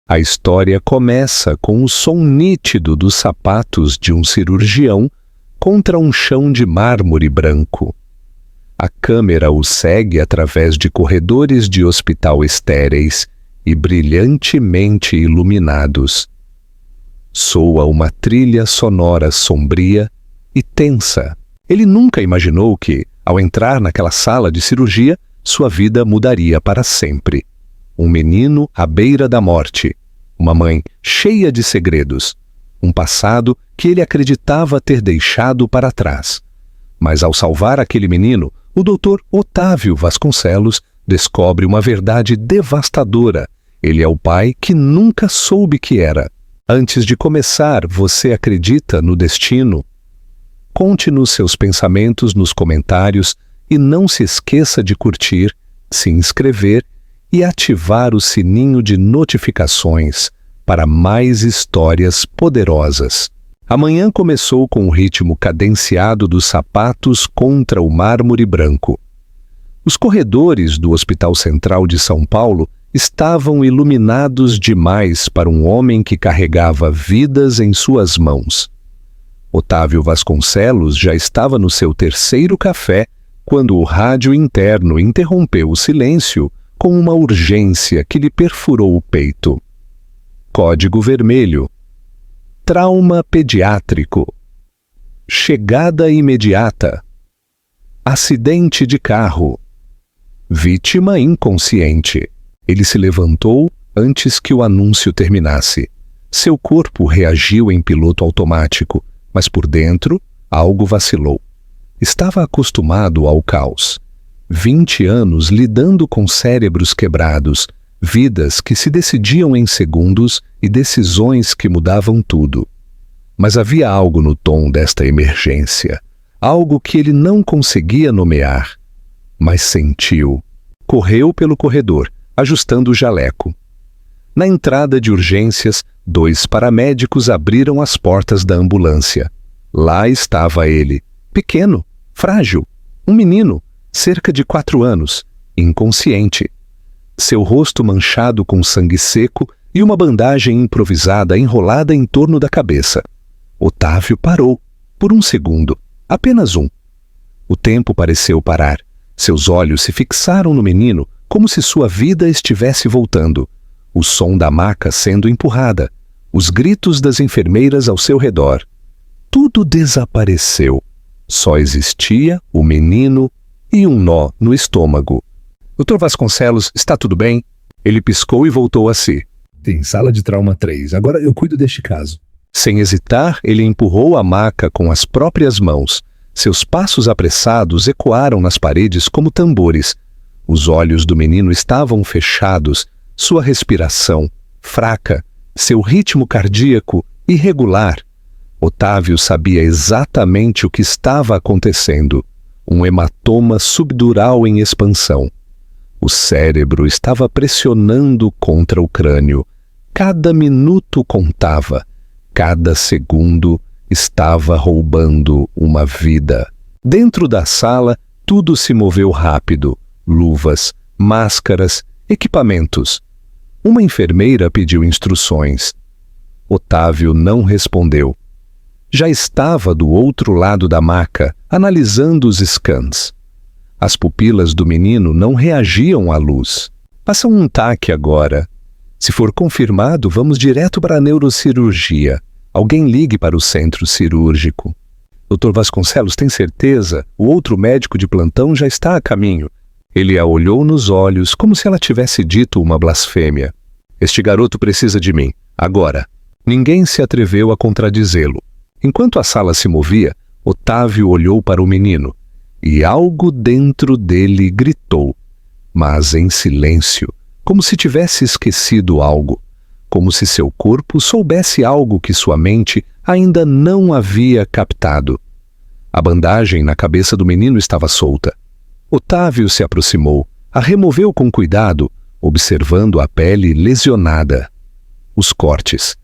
A história começa com o som nítido dos sapatos de um cirurgião contra um chão de mármore branco. A câmera o segue através de corredores de hospital estéreis e brilhantemente iluminados. Soa uma trilha sonora sombria e tensa. Ele nunca imaginou que, ao entrar naquela sala de cirurgia, sua vida mudaria para sempre. Um menino à beira da morte, uma mãe cheia de segredos, um passado que ele acreditava ter deixado para trás. Mas ao salvar aquele menino, o Dr. Otávio Vasconcelos descobre uma verdade devastadora. Ele é o pai que nunca soube que era. Antes de começar, você acredita no destino? Conte-nos seus pensamentos nos comentários e não se esqueça de curtir, se inscrever e ativar o sininho de notificações para mais histórias poderosas. Amanhã começou com o ritmo cadenciado dos sapatos contra o mármore branco. Os corredores do Hospital Central de São Paulo estavam iluminados demais para um homem que carregava vidas em suas mãos. Otávio Vasconcelos já estava no seu terceiro café quando o rádio interno interrompeu o silêncio com uma urgência que lhe perfurou o peito. Código vermelho. Trauma pediátrico. Chegada imediata. Acidente de carro. Vítima inconsciente. Ele se levantou antes que o anúncio terminasse. Seu corpo reagiu em piloto automático, mas por dentro algo vacilou. Estava acostumado ao caos. 20 anos lidando com cérebros quebrados, vidas que se decidiam em segundos e decisões que mudavam tudo. Mas havia algo no tom desta emergência, algo que ele não conseguia nomear, mas sentiu. Correu pelo corredor, ajustando o jaleco. Na entrada de urgências, 2 paramédicos abriram as portas da ambulância. Lá estava ele, pequeno, frágil, um menino, cerca de 4 anos, inconsciente. Seu rosto manchado com sangue seco e uma bandagem improvisada enrolada em torno da cabeça. Otávio parou, por um segundo, apenas um. O tempo pareceu parar. Seus olhos se fixaram no menino como se sua vida estivesse voltando. O som da maca sendo empurrada, os gritos das enfermeiras ao seu redor. Tudo desapareceu. Só existia o menino e um nó no estômago. Dr. Vasconcelos, está tudo bem? Ele piscou e voltou a si. Tem sala de trauma 3. Agora eu cuido deste caso. Sem hesitar, ele empurrou a maca com as próprias mãos. Seus passos apressados ecoaram nas paredes como tambores. Os olhos do menino estavam fechados, sua respiração fraca, seu ritmo cardíaco irregular. Otávio sabia exatamente o que estava acontecendo. Um hematoma subdural em expansão. O cérebro estava pressionando contra o crânio. Cada minuto contava. Cada segundo estava roubando uma vida. Dentro da sala, tudo se moveu rápido. Luvas, máscaras, equipamentos. Uma enfermeira pediu instruções. Otávio não respondeu. Já estava do outro lado da maca, analisando os scans. As pupilas do menino não reagiam à luz. Faça um TAC agora. Se for confirmado, vamos direto para a neurocirurgia. Alguém ligue para o centro cirúrgico. Dr. Vasconcelos, tem certeza? O outro médico de plantão já está a caminho. Ele a olhou nos olhos, como se ela tivesse dito uma blasfêmia. Este garoto precisa de mim, agora. Ninguém se atreveu a contradizê-lo. Enquanto a sala se movia, Otávio olhou para o menino, e algo dentro dele gritou, mas em silêncio, como se tivesse esquecido algo, como se seu corpo soubesse algo que sua mente ainda não havia captado. A bandagem na cabeça do menino estava solta. Otávio se aproximou, a removeu com cuidado, observando a pele lesionada. Os cortes.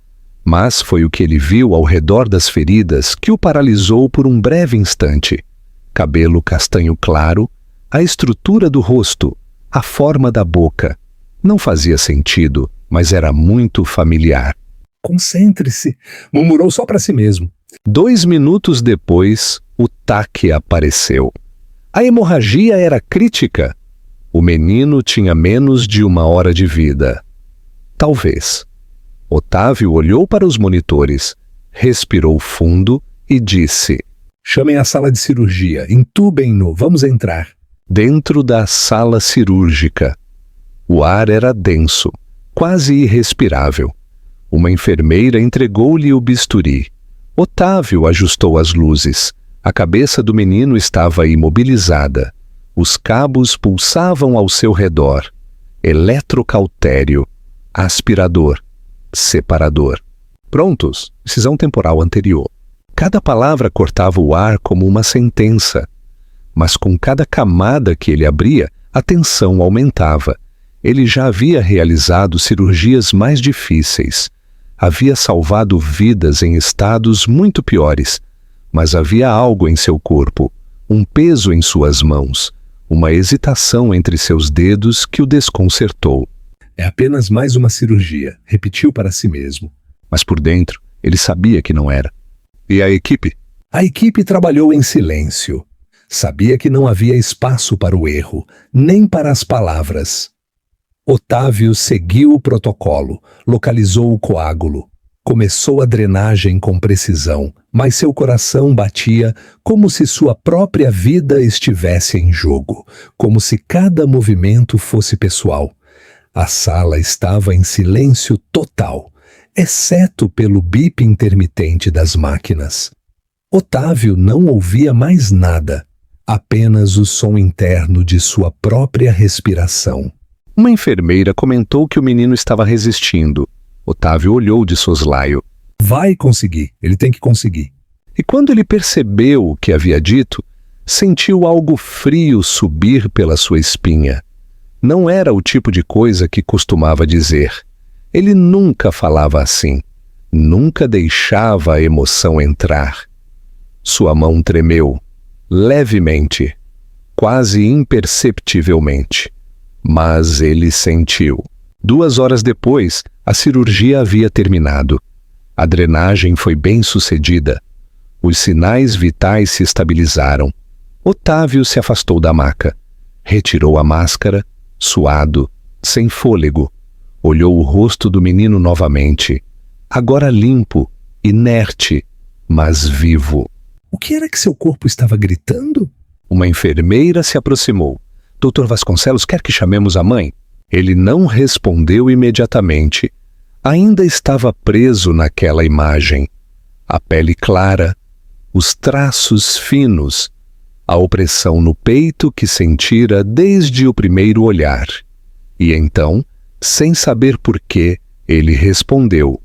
Mas foi o que ele viu ao redor das feridas que o paralisou por um breve instante. Cabelo castanho claro, a estrutura do rosto, a forma da boca. Não fazia sentido, mas era muito familiar. Concentre-se, murmurou só para si mesmo. 2 minutos depois, o taque apareceu. A hemorragia era crítica. O menino tinha menos de 1 hora de vida. Talvez. Otávio olhou para os monitores, respirou fundo e disse: Chamem a sala de cirurgia, entubem-no, vamos entrar. Dentro da sala cirúrgica. O ar era denso, quase irrespirável. Uma enfermeira entregou-lhe o bisturi. Otávio ajustou as luzes. A cabeça do menino estava imobilizada. Os cabos pulsavam ao seu redor. Eletrocautério, aspirador, separador. Prontos, decisão temporal anterior. Cada palavra cortava o ar como uma sentença. Mas com cada camada que ele abria, a tensão aumentava. Ele já havia realizado cirurgias mais difíceis. Havia salvado vidas em estados muito piores. Mas havia algo em seu corpo, um peso em suas mãos, uma hesitação entre seus dedos que o desconcertou. É apenas mais uma cirurgia, repetiu para si mesmo. Mas por dentro, ele sabia que não era. E a equipe? A equipe trabalhou em silêncio. Sabia que não havia espaço para o erro, nem para as palavras. Otávio seguiu o protocolo, localizou o coágulo. Começou a drenagem com precisão, mas seu coração batia como se sua própria vida estivesse em jogo, como se cada movimento fosse pessoal. A sala estava em silêncio total, exceto pelo bip intermitente das máquinas. Otávio não ouvia mais nada, apenas o som interno de sua própria respiração. Uma enfermeira comentou que o menino estava resistindo. Otávio olhou de soslaio. Vai conseguir, ele tem que conseguir. E quando ele percebeu o que havia dito, sentiu algo frio subir pela sua espinha. Não era o tipo de coisa que costumava dizer. Ele nunca falava assim. Nunca deixava a emoção entrar. Sua mão tremeu, levemente, quase imperceptivelmente. Mas ele sentiu. 2 horas depois, a cirurgia havia terminado. A drenagem foi bem sucedida. Os sinais vitais se estabilizaram. Otávio se afastou da maca. Retirou a máscara, suado, sem fôlego. Olhou o rosto do menino novamente. Agora limpo, inerte, mas vivo. O que era que seu corpo estava gritando? Uma enfermeira se aproximou. Dr. Vasconcelos quer que chamemos a mãe? Ele não respondeu imediatamente. Ainda estava preso naquela imagem. A pele clara, os traços finos, a opressão no peito que sentira desde o primeiro olhar. E então, sem saber porquê, ele respondeu.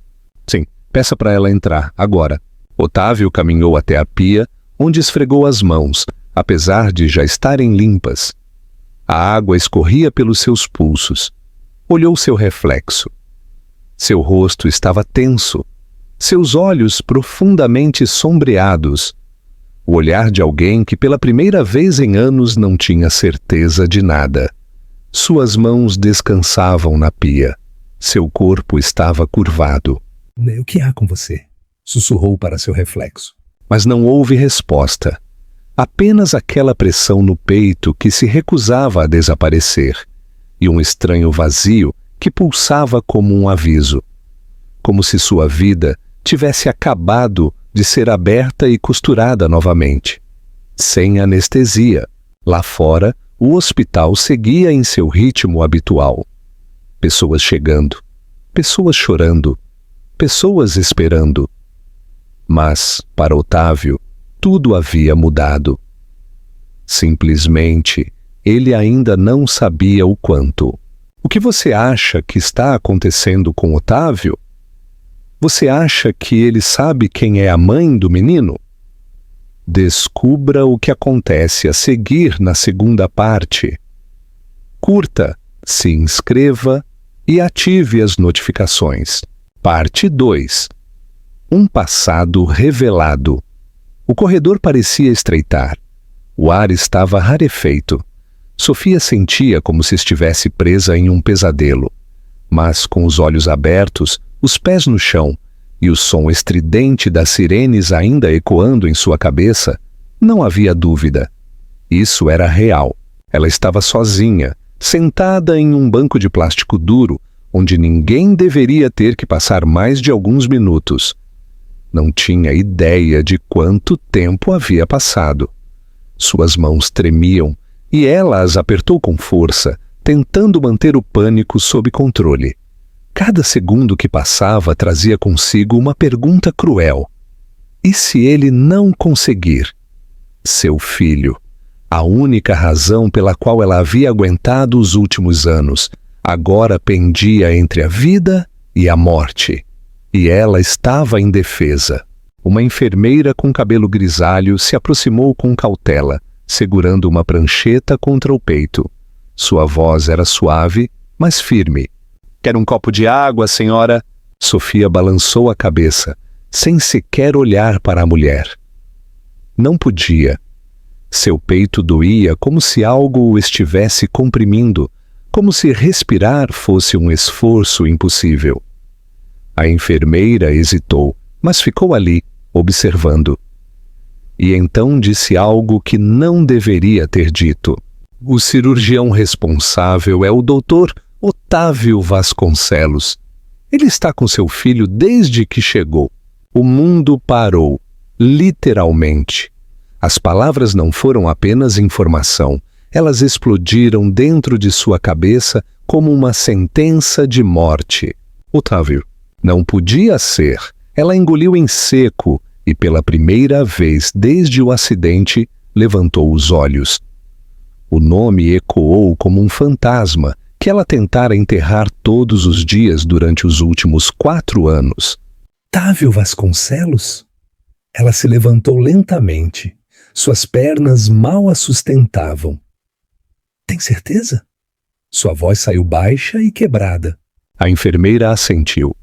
Sim, peça para ela entrar, agora. Otávio caminhou até a pia, onde esfregou as mãos, apesar de já estarem limpas. A água escorria pelos seus pulsos. Olhou seu reflexo. Seu rosto estava tenso, seus olhos profundamente sombreados. O olhar de alguém que pela primeira vez em anos não tinha certeza de nada. Suas mãos descansavam na pia. Seu corpo estava curvado. O que há com você? Sussurrou para seu reflexo. Mas não houve resposta. Apenas aquela pressão no peito que se recusava a desaparecer, e um estranho vazio que pulsava como um aviso, como se sua vida tivesse acabado de ser aberta e costurada novamente. Sem anestesia, lá fora, o hospital seguia em seu ritmo habitual. Pessoas chegando, pessoas chorando, pessoas esperando. Mas, para Otávio, tudo havia mudado. Simplesmente, ele ainda não sabia o quanto. O que você acha que está acontecendo com Otávio? Você acha que ele sabe quem é a mãe do menino? Descubra o que acontece a seguir na segunda parte. Curta, se inscreva e ative as notificações. Parte 2. Um passado revelado. O corredor parecia estreitar. O ar estava rarefeito. Sofia sentia como se estivesse presa em um pesadelo. Mas, com os olhos abertos, os pés no chão e o som estridente das sirenes ainda ecoando em sua cabeça, não havia dúvida. Isso era real. Ela estava sozinha, sentada em um banco de plástico duro, onde ninguém deveria ter que passar mais de alguns minutos. Não tinha ideia de quanto tempo havia passado. Suas mãos tremiam e ela as apertou com força, tentando manter o pânico sob controle. Cada segundo que passava trazia consigo uma pergunta cruel. E se ele não conseguir? Seu filho, a única razão pela qual ela havia aguentado os últimos anos, agora pendia entre a vida e a morte. E ela estava indefesa. Uma enfermeira com cabelo grisalho se aproximou com cautela, segurando uma prancheta contra o peito. Sua voz era suave, mas firme. "Quer um copo de água, senhora?" Sofia balançou a cabeça, sem sequer olhar para a mulher. Não podia. Seu peito doía como se algo o estivesse comprimindo, como se respirar fosse um esforço impossível. A enfermeira hesitou, mas ficou ali, observando. E então disse algo que não deveria ter dito. "O cirurgião responsável é o Dr. Otávio Vasconcelos. Ele está com seu filho desde que chegou. O mundo parou, literalmente." As palavras não foram apenas informação, elas explodiram dentro de sua cabeça como uma sentença de morte. Otávio. Não podia ser. Ela engoliu em seco e, pela primeira vez desde o acidente, levantou os olhos. O nome ecoou como um fantasma que ela tentara enterrar todos os dias durante os últimos 4 anos. Otávio Vasconcelos? Ela se levantou lentamente. Suas pernas mal a sustentavam. Tem certeza? Sua voz saiu baixa e quebrada. A enfermeira assentiu.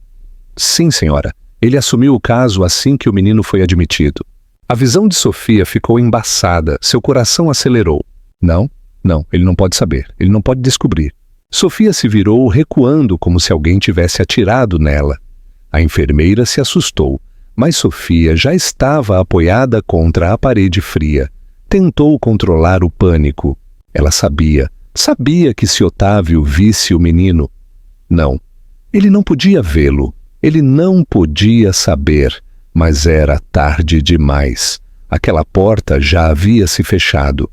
Sim, senhora. Ele assumiu o caso assim que o menino foi admitido. A visão de Sofia ficou embaçada, seu coração acelerou. Não, ele não pode saber, ele não pode descobrir. Sofia se virou recuando como se alguém tivesse atirado nela. A enfermeira se assustou, mas Sofia já estava apoiada contra a parede fria. Tentou controlar o pânico. Ela sabia que se Otávio visse o menino... Não, ele não podia vê-lo, ele não podia saber, mas era tarde demais. Aquela porta já havia se fechado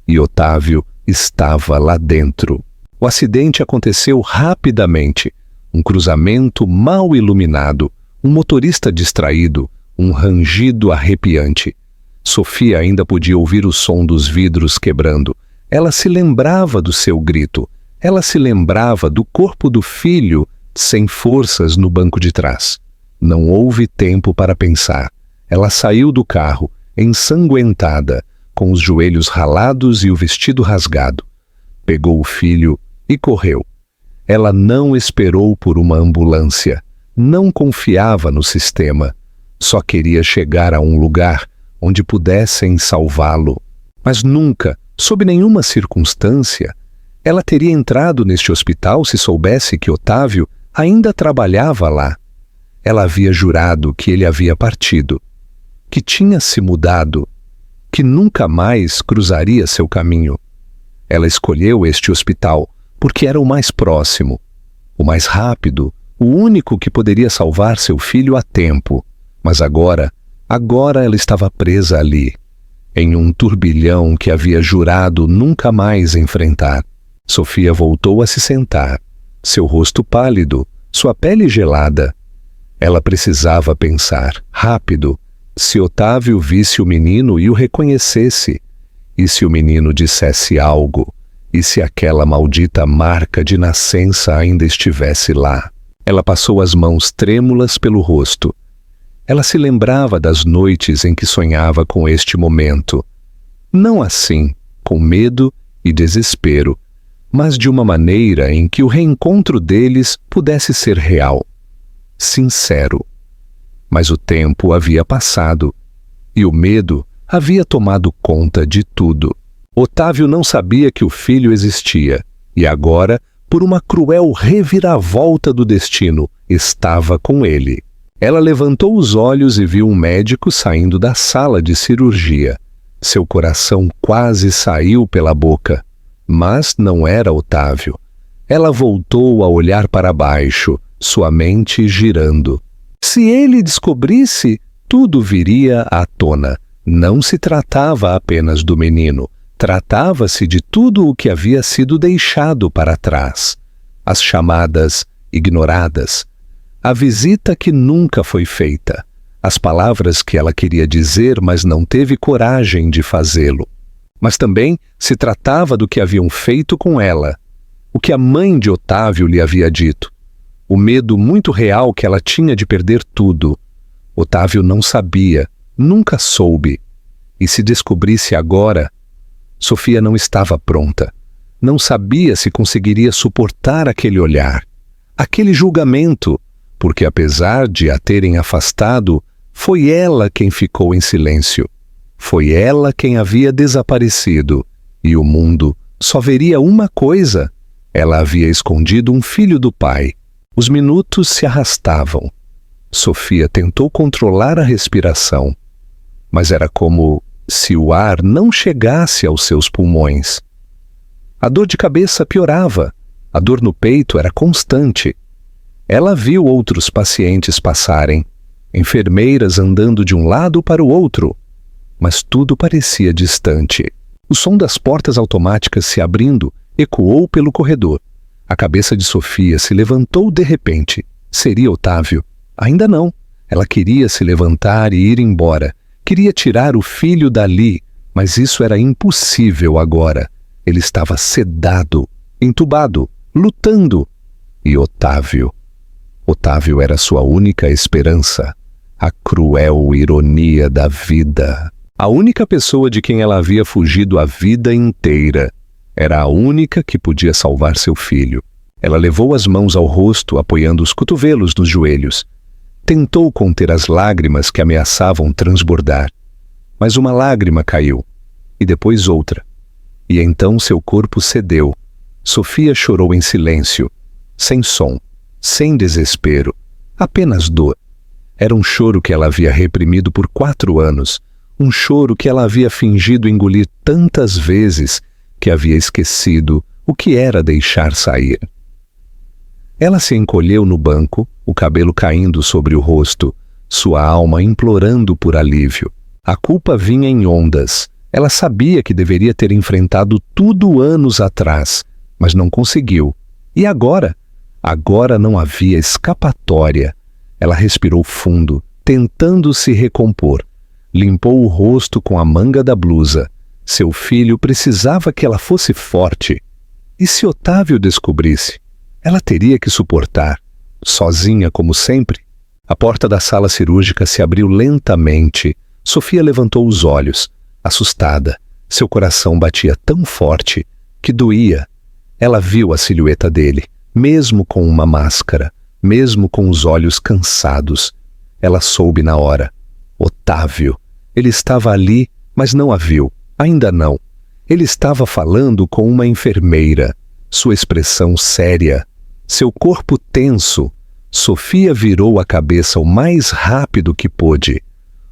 e Otávio estava lá dentro. O acidente aconteceu rapidamente. Um cruzamento mal iluminado, um motorista distraído, um rangido arrepiante. Sofia ainda podia ouvir o som dos vidros quebrando. Ela se lembrava do seu grito. Ela se lembrava do corpo do filho sem forças no banco de trás. Não houve tempo para pensar. Ela saiu do carro, ensanguentada, com os joelhos ralados e o vestido rasgado. Pegou o filho e correu. Ela não esperou por uma ambulância. Não confiava no sistema. Só queria chegar a um lugar onde pudessem salvá-lo. Mas nunca, sob nenhuma circunstância, ela teria entrado neste hospital se soubesse que Otávio ainda trabalhava lá. Ela havia jurado que ele havia partido, que tinha se mudado, que nunca mais cruzaria seu caminho. Ela escolheu este hospital porque era o mais próximo, o mais rápido, o único que poderia salvar seu filho a tempo. Mas agora ela estava presa ali, em um turbilhão que havia jurado nunca mais enfrentar. Sofia voltou a se sentar, seu rosto pálido, sua pele gelada. Ela precisava pensar, rápido, se Otávio visse o menino e o reconhecesse, e se o menino dissesse algo, e se aquela maldita marca de nascença ainda estivesse lá. Ela passou as mãos trêmulas pelo rosto. Ela se lembrava das noites em que sonhava com este momento. Não assim, com medo e desespero, mas de uma maneira em que o reencontro deles pudesse ser real, sincero. Mas o tempo havia passado, e o medo havia tomado conta de tudo. Otávio não sabia que o filho existia, e agora por uma cruel reviravolta do destino, estava com ele. Ela levantou os olhos e viu um médico saindo da sala de cirurgia. Seu coração quase saiu pela boca, mas não era Otávio. Ela voltou a olhar para baixo, sua mente girando. Se ele descobrisse, tudo viria à tona. Não se tratava apenas do menino. Tratava-se de tudo o que havia sido deixado para trás. As chamadas ignoradas. A visita que nunca foi feita. As palavras que ela queria dizer, mas não teve coragem de fazê-lo. Mas também se tratava do que haviam feito com ela. O que a mãe de Otávio lhe havia dito. O medo muito real que ela tinha de perder tudo. Otávio não sabia, nunca soube. E se descobrisse agora... Sofia não estava pronta. Não sabia se conseguiria suportar aquele olhar, aquele julgamento, porque apesar de a terem afastado, foi ela quem ficou em silêncio. Foi ela quem havia desaparecido, e o mundo só veria uma coisa. Ela havia escondido um filho do pai. Os minutos se arrastavam. Sofia tentou controlar a respiração, mas era como se o ar não chegasse aos seus pulmões. A dor de cabeça piorava, a dor no peito era constante. Ela viu outros pacientes passarem, enfermeiras andando de um lado para o outro, mas tudo parecia distante. O som das portas automáticas se abrindo ecoou pelo corredor. A cabeça de Sofia se levantou de repente. Seria Otávio? Ainda não. Ela queria se levantar e ir embora. Queria tirar o filho dali, mas isso era impossível agora. Ele estava sedado, entubado, lutando. E Otávio? Otávio era sua única esperança. A cruel ironia da vida. A única pessoa de quem ela havia fugido a vida inteira. Era a única que podia salvar seu filho. Ela levou as mãos ao rosto, apoiando os cotovelos nos joelhos. Tentou conter as lágrimas que ameaçavam transbordar. Mas uma lágrima caiu, e depois outra. E então seu corpo cedeu. Sofia chorou em silêncio, sem som, sem desespero, apenas dor. Era um choro que ela havia reprimido por 4 anos, um choro que ela havia fingido engolir tantas vezes que havia esquecido o que era deixar sair. Ela se encolheu no banco, o cabelo caindo sobre o rosto, sua alma implorando por alívio. A culpa vinha em ondas. Ela sabia que deveria ter enfrentado tudo anos atrás, mas não conseguiu. E agora? Agora não havia escapatória. Ela respirou fundo, tentando se recompor. Limpou o rosto com a manga da blusa. Seu filho precisava que ela fosse forte. E se Otávio descobrisse? Ela teria que suportar, sozinha como sempre. A porta da sala cirúrgica se abriu lentamente. Sofia levantou os olhos, assustada. Seu coração batia tão forte que doía. Ela viu a silhueta dele, mesmo com uma máscara, mesmo com os olhos cansados. Ela soube na hora. Otávio. Ele estava ali, mas não a viu. Ainda não. Ele estava falando com uma enfermeira. Sua expressão séria, seu corpo tenso. Sofia virou a cabeça o mais rápido que pôde.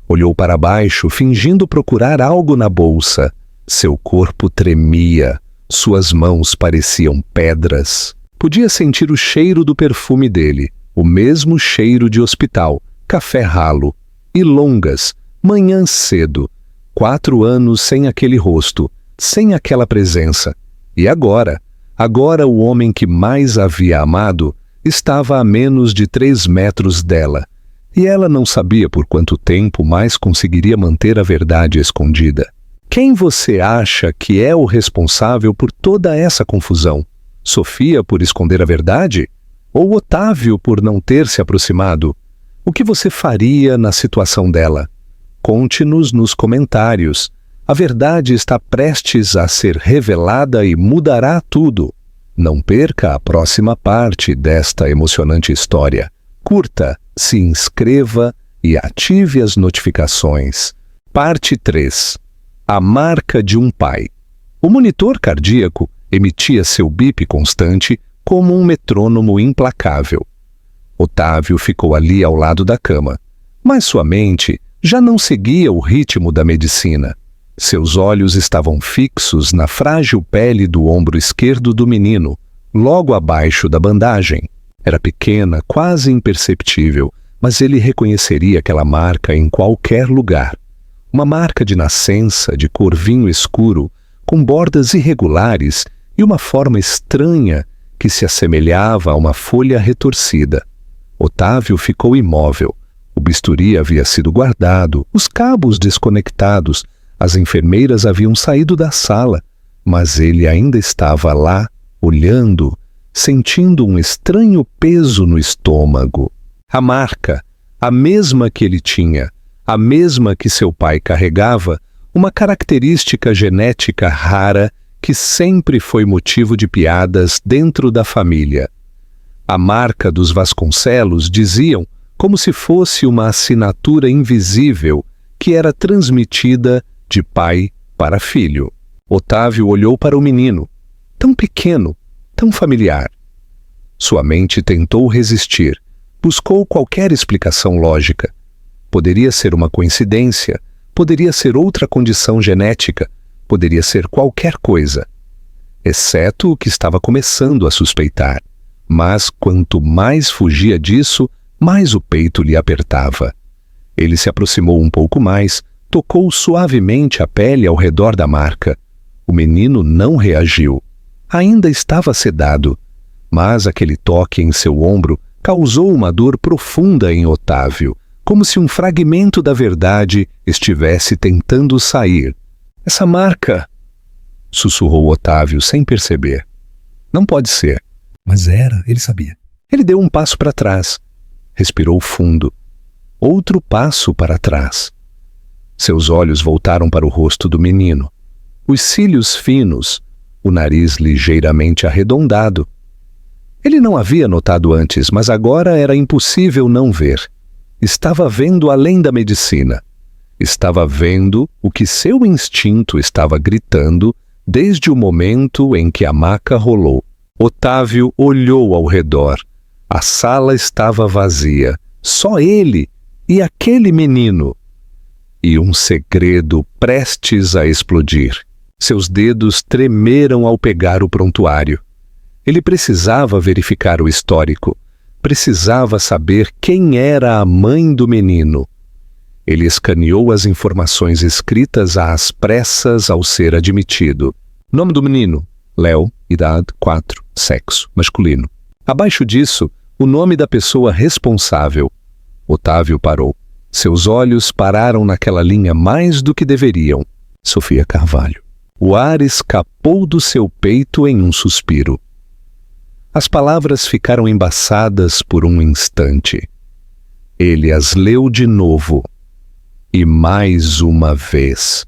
Olhou para baixo, fingindo procurar algo na bolsa. Seu corpo tremia. Suas mãos pareciam pedras. Podia sentir o cheiro do perfume dele, o mesmo cheiro de hospital, café ralo. E longas, manhã cedo. 4 anos sem aquele rosto, sem aquela presença. E agora? Agora o homem que mais havia amado estava a menos de 3 metros dela. E ela não sabia por quanto tempo mais conseguiria manter a verdade escondida. Quem você acha que é o responsável por toda essa confusão? Sofia por esconder a verdade? Ou Otávio por não ter se aproximado? O que você faria na situação dela? Conte-nos nos comentários. A verdade está prestes a ser revelada e mudará tudo. Não perca a próxima parte desta emocionante história. Curta, se inscreva e ative as notificações. Parte 3. A marca de um pai. O monitor cardíaco emitia seu bip constante como um metrônomo implacável. Otávio ficou ali ao lado da cama, mas sua mente já não seguia o ritmo da medicina. Seus olhos estavam fixos na frágil pele do ombro esquerdo do menino, logo abaixo da bandagem. Era pequena, quase imperceptível, mas ele reconheceria aquela marca em qualquer lugar. Uma marca de nascença, de cor vinho escuro, com bordas irregulares e uma forma estranha que se assemelhava a uma folha retorcida. Otávio ficou imóvel. O bisturi havia sido guardado, os cabos desconectados, as enfermeiras haviam saído da sala, mas ele ainda estava lá, olhando, sentindo um estranho peso no estômago. A marca, a mesma que ele tinha, a mesma que seu pai carregava, uma característica genética rara que sempre foi motivo de piadas dentro da família. A marca dos Vasconcelos, diziam, como se fosse uma assinatura invisível que era transmitida de pai para filho. Otávio olhou para o menino, tão pequeno, tão familiar. Sua mente tentou resistir, buscou qualquer explicação lógica. Poderia ser uma coincidência, poderia ser outra condição genética, poderia ser qualquer coisa, exceto o que estava começando a suspeitar. Mas quanto mais fugia disso, mais o peito lhe apertava. Ele se aproximou um pouco mais, tocou suavemente a pele ao redor da marca. O menino não reagiu. Ainda estava sedado, mas aquele toque em seu ombro causou uma dor profunda em Otávio, como se um fragmento da verdade estivesse tentando sair. Essa marca, sussurrou Otávio sem perceber. Não pode ser. Mas era, ele sabia. Ele deu um passo para trás, respirou fundo. Outro passo para trás. Seus olhos voltaram para o rosto do menino. Os cílios finos, o nariz ligeiramente arredondado. Ele não havia notado antes, mas agora era impossível não ver. Estava vendo além da medicina. Estava vendo o que seu instinto estava gritando desde o momento em que a maca rolou. Otávio olhou ao redor. A sala estava vazia. Só ele e aquele menino. E um segredo prestes a explodir. Seus dedos tremeram ao pegar o prontuário. Ele precisava verificar o histórico. Precisava saber quem era a mãe do menino. Ele escaneou as informações escritas às pressas ao ser admitido. Nome do menino: Léo, idade 4, sexo masculino. Abaixo disso, o nome da pessoa responsável. Otávio parou. Seus olhos pararam naquela linha mais do que deveriam. Sofia Carvalho. O ar escapou do seu peito em um suspiro. As palavras ficaram embaçadas por um instante. Ele as leu de novo. E mais uma vez.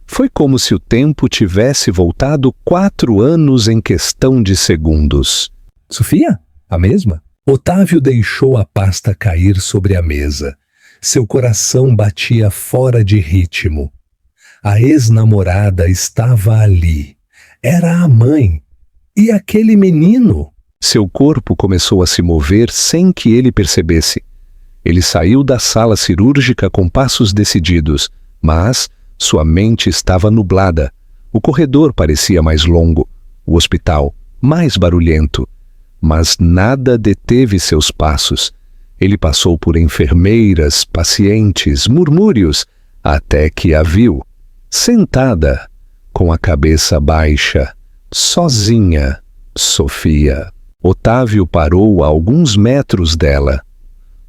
Foi como se o tempo tivesse voltado 4 anos em questão de segundos. Sofia? A mesma? Otávio deixou a pasta cair sobre a mesa. Seu coração batia fora de ritmo. A ex-namorada estava ali. Era a mãe. E aquele menino? Seu corpo começou a se mover sem que ele percebesse. Ele saiu da sala cirúrgica com passos decididos, mas sua mente estava nublada. O corredor parecia mais longo, o hospital mais barulhento. Mas nada deteve seus passos. Ele passou por enfermeiras, pacientes, murmúrios, até que a viu, sentada, com a cabeça baixa, sozinha, Sofia. Otávio parou a alguns metros dela.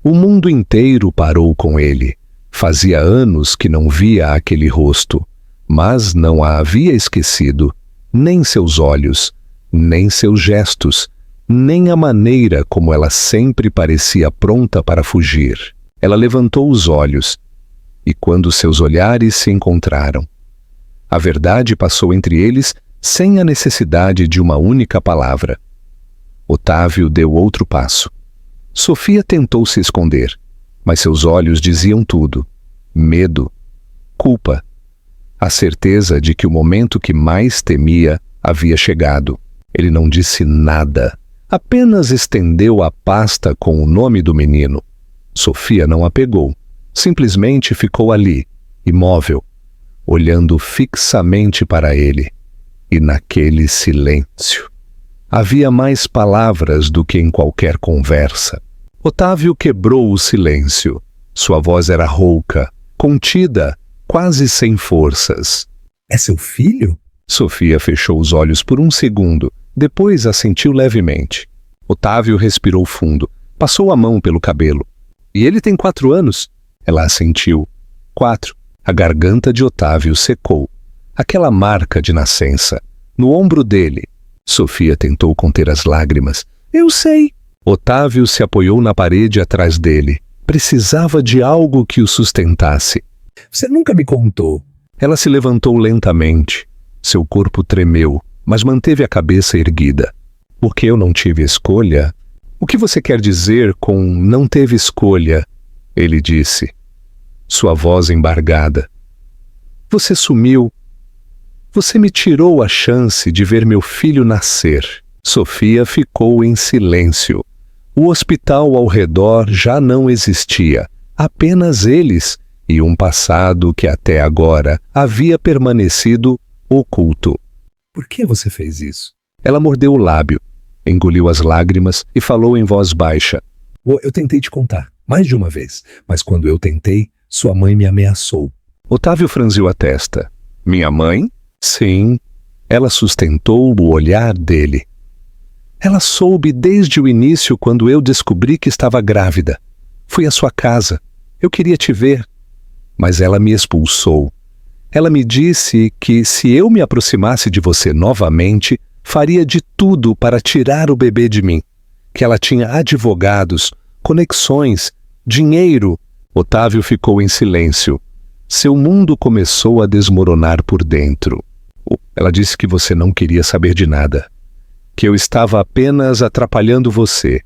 O mundo inteiro parou com ele. Fazia anos que não via aquele rosto, mas não a havia esquecido, nem seus olhos, nem seus gestos, nem a maneira como ela sempre parecia pronta para fugir. Ela levantou os olhos, e quando seus olhares se encontraram, a verdade passou entre eles sem a necessidade de uma única palavra. Otávio deu outro passo. Sofia tentou se esconder, mas seus olhos diziam tudo. Medo, culpa, a certeza de que o momento que mais temia havia chegado. Ele não disse nada, Apenas estendeu a pasta com o nome do menino. Sofia não a pegou. Simplesmente ficou ali, imóvel, olhando fixamente para ele. E naquele silêncio havia mais palavras do que em qualquer conversa. Otávio quebrou o silêncio. Sua voz era rouca, contida, quase sem forças. É seu filho? Sofia fechou os olhos por um segundo, depois assentiu levemente. Otávio respirou fundo, passou a mão pelo cabelo. E ele tem 4 anos? Ela assentiu. 4. A garganta de Otávio secou. Aquela marca de nascença, no ombro dele. Sofia tentou conter as lágrimas. Eu sei. Otávio se apoiou na parede atrás dele. Precisava de algo que o sustentasse. Você nunca me contou. Ela se levantou lentamente. Seu corpo tremeu, mas manteve a cabeça erguida. Porque eu não tive escolha? O que você quer dizer com não teve escolha? Ele disse. Sua voz embargada. Você sumiu. Você me tirou a chance de ver meu filho nascer. Sofia ficou em silêncio. O hospital ao redor já não existia. Apenas eles e um passado que até agora havia permanecido oculto. Por que você fez isso? Ela mordeu o lábio, engoliu as lágrimas e falou em voz baixa. Eu tentei te contar, mais de uma vez, mas quando eu tentei, sua mãe me ameaçou. Otávio franziu a testa. Minha mãe? Sim. Ela sustentou o olhar dele. Ela soube desde o início quando eu descobri que estava grávida. Fui à sua casa. Eu queria te ver. Mas ela me expulsou. Ela me disse que se eu me aproximasse de você novamente, faria de tudo para tirar o bebê de mim. Que ela tinha advogados, conexões, dinheiro. Otávio ficou em silêncio. Seu mundo começou a desmoronar por dentro. Ela disse que você não queria saber de nada. Que eu estava apenas atrapalhando você.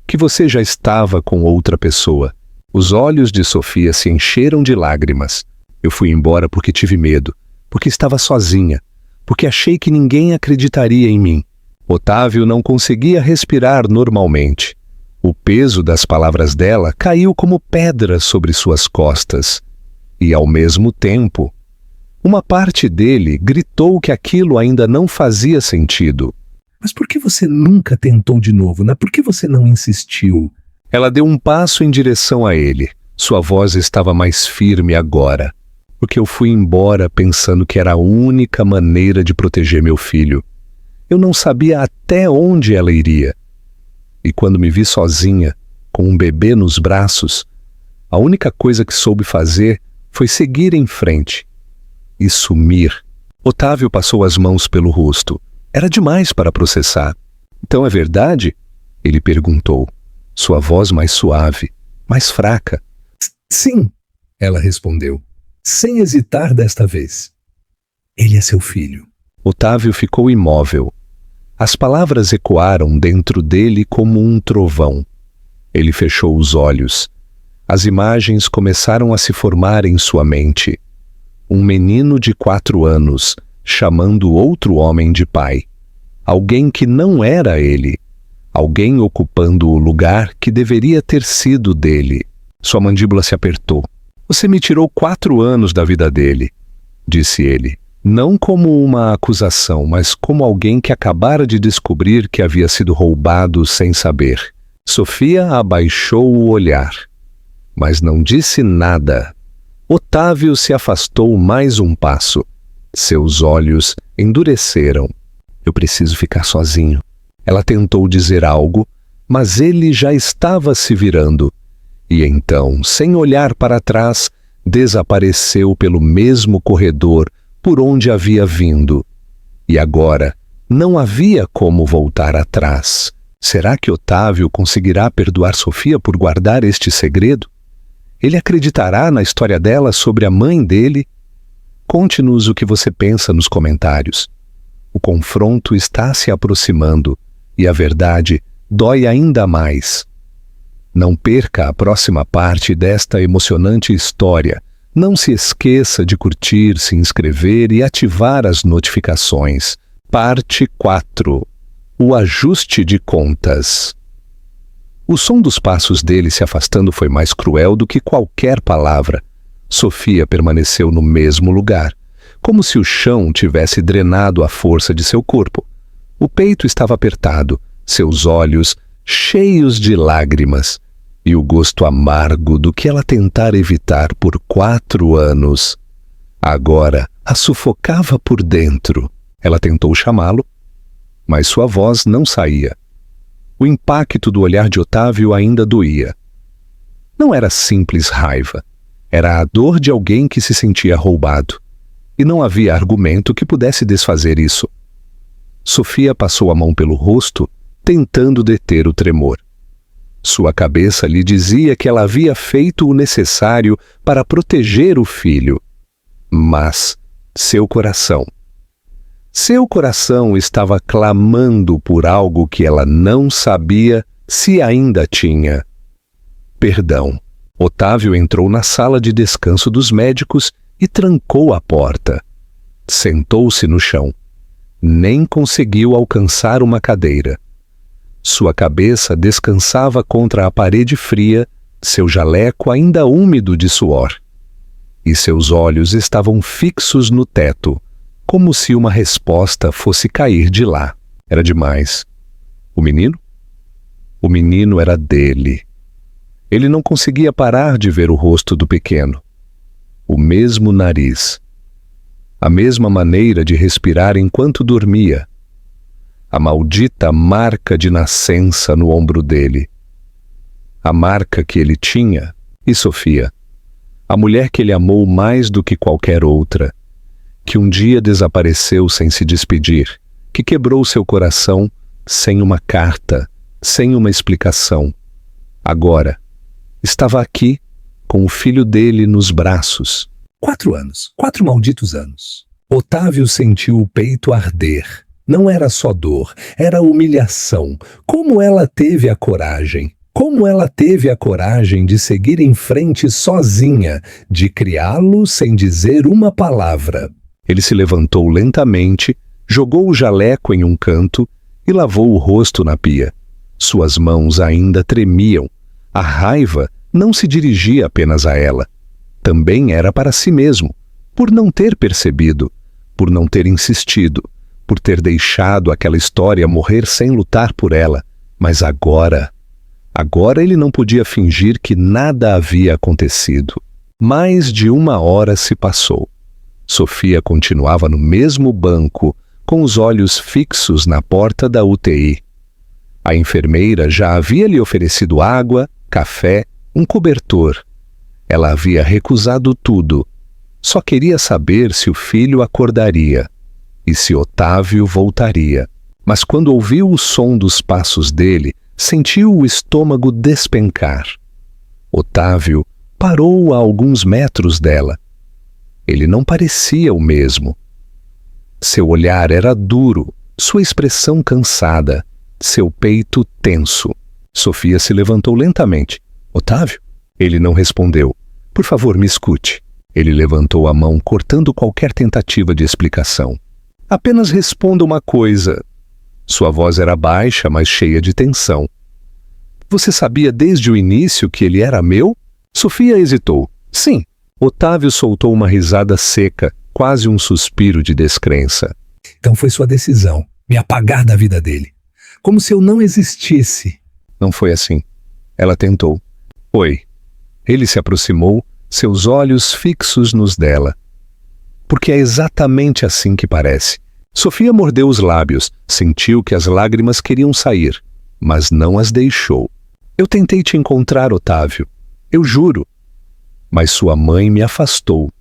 Que você já estava com outra pessoa. Os olhos de Sofia se encheram de lágrimas. Eu fui embora porque tive medo, porque estava sozinha, porque achei que ninguém acreditaria em mim. Otávio não conseguia respirar normalmente. O peso das palavras dela caiu como pedra sobre suas costas. E, ao mesmo tempo, uma parte dele gritou que aquilo ainda não fazia sentido. Mas por que você nunca tentou de novo, né? Por que você não insistiu? Ela deu um passo em direção a ele. Sua voz estava mais firme agora. Porque eu fui embora pensando que era a única maneira de proteger meu filho. Eu não sabia até onde ela iria. E quando me vi sozinha, com um bebê nos braços, a única coisa que soube fazer foi seguir em frente e sumir. Otávio passou as mãos pelo rosto. Era demais para processar. Então é verdade? Ele perguntou, sua voz mais suave, mais fraca. Sim, ela respondeu, sem hesitar desta vez. Ele é seu filho. Otávio ficou imóvel. As palavras ecoaram dentro dele como um trovão. Ele fechou os olhos. As imagens começaram a se formar em sua mente. Um menino de 4 anos, chamando outro homem de pai. Alguém que não era ele. Alguém ocupando o lugar que deveria ter sido dele. Sua mandíbula se apertou. Você me tirou 4 anos da vida dele, disse ele. Não como uma acusação, mas como alguém que acabara de descobrir que havia sido roubado sem saber. Sofia abaixou o olhar, mas não disse nada. Otávio se afastou mais um passo. Seus olhos endureceram. Eu preciso ficar sozinho. Ela tentou dizer algo, mas ele já estava se virando. E então, sem olhar para trás, desapareceu pelo mesmo corredor por onde havia vindo. E agora, não havia como voltar atrás. Será que Otávio conseguirá perdoar Sofia por guardar este segredo? Ele acreditará na história dela sobre a mãe dele? Conte-nos o que você pensa nos comentários. O confronto está se aproximando e a verdade dói ainda mais. Não perca a próxima parte desta emocionante história. Não se esqueça de curtir, se inscrever e ativar as notificações. Parte 4. o ajuste de contas. O som dos passos dele se afastando foi mais cruel do que qualquer palavra. Sofia permaneceu no mesmo lugar, como se o chão tivesse drenado a força de seu corpo. O peito estava apertado, seus olhos cheios de lágrimas, e o gosto amargo do que ela tentara evitar por 4 anos. Agora a sufocava por dentro. Ela tentou chamá-lo, mas sua voz não saía. O impacto do olhar de Otávio ainda doía. Não era simples raiva. Era a dor de alguém que se sentia roubado. E não havia argumento que pudesse desfazer isso. Sofia passou a mão pelo rosto, tentando deter o tremor. Sua cabeça lhe dizia que ela havia feito o necessário para proteger o filho. Mas seu coração estava clamando por algo que ela não sabia se ainda tinha. Perdão. Otávio entrou na sala de descanso dos médicos e trancou a porta. Sentou-se no chão. Nem conseguiu alcançar uma cadeira. Sua cabeça descansava contra a parede fria, seu jaleco ainda úmido de suor. E seus olhos estavam fixos no teto, como se uma resposta fosse cair de lá. Era demais. O menino? O menino era dele. Ele não conseguia parar de ver o rosto do pequeno. O mesmo nariz. A mesma maneira de respirar enquanto dormia. A maldita marca de nascença no ombro dele. A marca que ele tinha, e Sofia, a mulher que ele amou mais do que qualquer outra, que um dia desapareceu sem se despedir, que quebrou seu coração sem uma carta, sem uma explicação. Agora, estava aqui, com o filho dele nos braços. 4 anos, 4 malditos anos. Otávio sentiu o peito arder. Não era só dor, era humilhação. Como ela teve a coragem? Como ela teve a coragem de seguir em frente sozinha, de criá-lo sem dizer uma palavra? Ele se levantou lentamente, jogou o jaleco em um canto e lavou o rosto na pia. Suas mãos ainda tremiam. A raiva não se dirigia apenas a ela. Também era para si mesmo, por não ter percebido, por não ter insistido, por ter deixado aquela história morrer sem lutar por ela. Mas agora ele não podia fingir que nada havia acontecido. Mais de 1 hora se passou. Sofia continuava no mesmo banco, com os olhos fixos na porta da UTI. A enfermeira já havia lhe oferecido água, café, um cobertor. Ela havia recusado tudo. Só queria saber se o filho acordaria e se Otávio voltaria. Mas quando ouviu o som dos passos dele, sentiu o estômago despencar. Otávio parou a alguns metros dela. Ele não parecia o mesmo. Seu olhar era duro, sua expressão cansada, seu peito tenso. Sofia se levantou lentamente. Otávio? Ele não respondeu. Por favor, me escute. Ele levantou a mão, cortando qualquer tentativa de explicação. Apenas responda uma coisa. Sua voz era baixa, mas cheia de tensão. Você sabia desde o início que ele era meu? Sofia hesitou. Sim. Otávio soltou uma risada seca, quase um suspiro de descrença. Então foi sua decisão, me apagar da vida dele. Como se eu não existisse. Não foi assim. Ela tentou. Foi. Ele se aproximou, seus olhos fixos nos dela. Porque é exatamente assim que parece. Sofia mordeu os lábios, sentiu que as lágrimas queriam sair, mas não as deixou. Eu tentei te encontrar, Otávio. Eu juro. Mas sua mãe me afastou.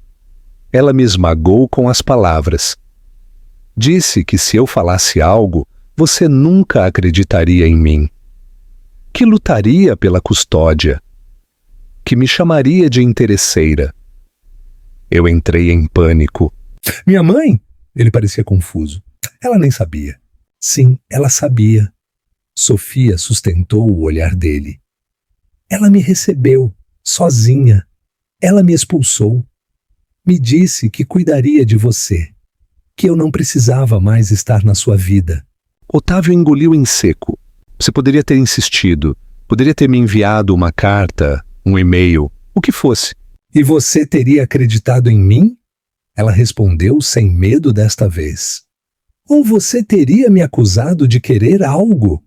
Ela me esmagou com as palavras. Disse que se eu falasse algo, você nunca acreditaria em mim. Que lutaria pela custódia. Que me chamaria de interesseira. Eu entrei em pânico. Minha mãe? Ele parecia confuso. Ela nem sabia. Sim, ela sabia. Sofia sustentou o olhar dele. Ela me recebeu, sozinha. Ela me expulsou. Me disse que cuidaria de você, que eu não precisava mais estar na sua vida. Otávio engoliu em seco. Você poderia ter insistido, poderia ter me enviado uma carta, um e-mail, o que fosse. E você teria acreditado em mim? Ela respondeu sem medo desta vez. Ou você teria me acusado de querer algo?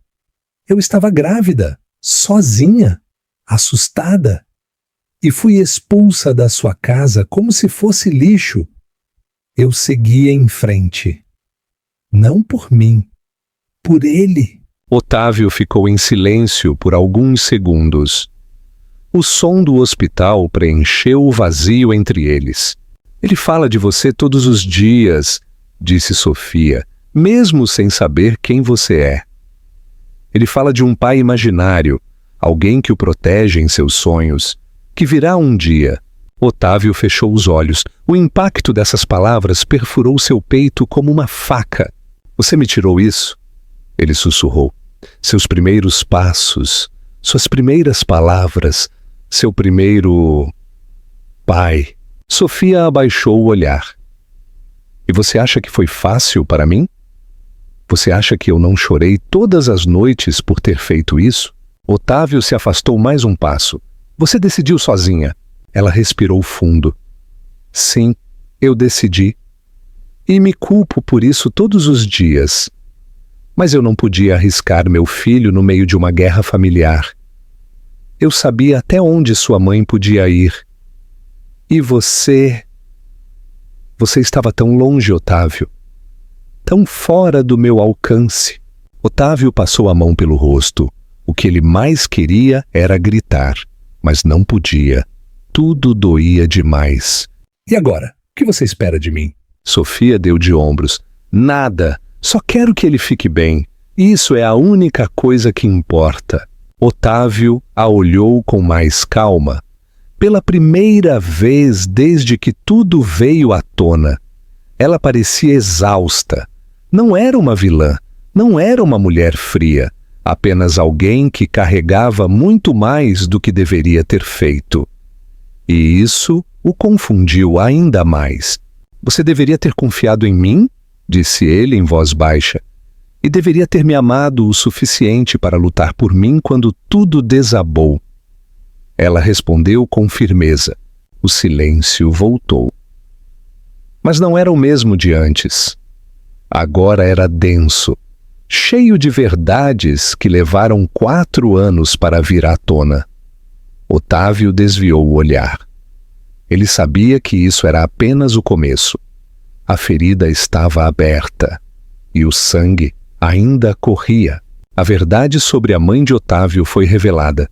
Eu estava grávida, sozinha, assustada, e fui expulsa da sua casa como se fosse lixo. Eu seguia em frente. Não por mim, por ele. Otávio ficou em silêncio por alguns segundos. O som do hospital preencheu o vazio entre eles. Ele fala de você todos os dias, disse Sofia, mesmo sem saber quem você é. Ele fala de um pai imaginário, alguém que o protege em seus sonhos, que virá um dia. Otávio fechou os olhos. O impacto dessas palavras perfurou seu peito como uma faca. Você me tirou isso? Ele sussurrou. Seus primeiros passos, suas primeiras palavras, seu primeiro... pai. Sofia abaixou o olhar. E você acha que foi fácil para mim? Você acha que eu não chorei todas as noites por ter feito isso? Otávio se afastou mais um passo. Você decidiu sozinha. Ela respirou fundo. Sim, eu decidi. E me culpo por isso todos os dias. Mas eu não podia arriscar meu filho no meio de uma guerra familiar. Eu sabia até onde sua mãe podia ir. E você... Você estava tão longe, Otávio. Tão fora do meu alcance. Otávio passou a mão pelo rosto. O que ele mais queria era gritar, mas não podia. Tudo doía demais. E agora? O que você espera de mim? Sofia deu de ombros. Nada. Só quero que ele fique bem. Isso é a única coisa que importa. Otávio a olhou com mais calma. Pela primeira vez desde que tudo veio à tona, ela parecia exausta. Não era uma vilã, não era uma mulher fria, apenas alguém que carregava muito mais do que deveria ter feito. E isso o confundiu ainda mais. Você deveria ter confiado em mim, disse ele em voz baixa, e deveria ter me amado o suficiente para lutar por mim quando tudo desabou. Ela respondeu com firmeza. O silêncio voltou. Mas não era o mesmo de antes. Agora era denso, cheio de verdades que levaram 4 anos para vir à tona. Otávio desviou o olhar. Ele sabia que isso era apenas o começo. A ferida estava aberta e o sangue ainda corria. A verdade sobre a mãe de Otávio foi revelada.